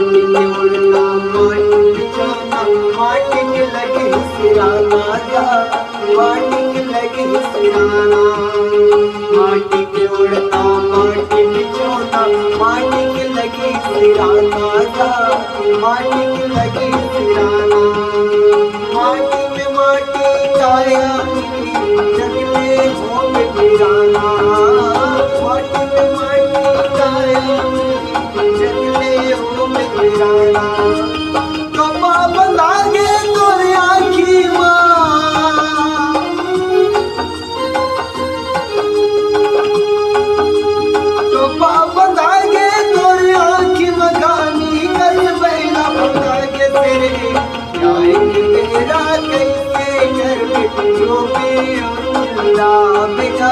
माटी के उड़ना माटी के जाना माटी के लगे सिराना जा माटी के लगे सिराना माटी के उड़ना माटी के जाना माटी के लगे सिराना जा माटी के लगे सिराना माटी में माटी छाया जगले झोंक गिराना माटी में माटी छाया जगले झोंक गिराना कपा बंधा गे तोरे आँखी कपा बंधा गे तोरे आँखी गानी कर बैला बंधा गे तेरे तेरा कैसे जो भी बेचा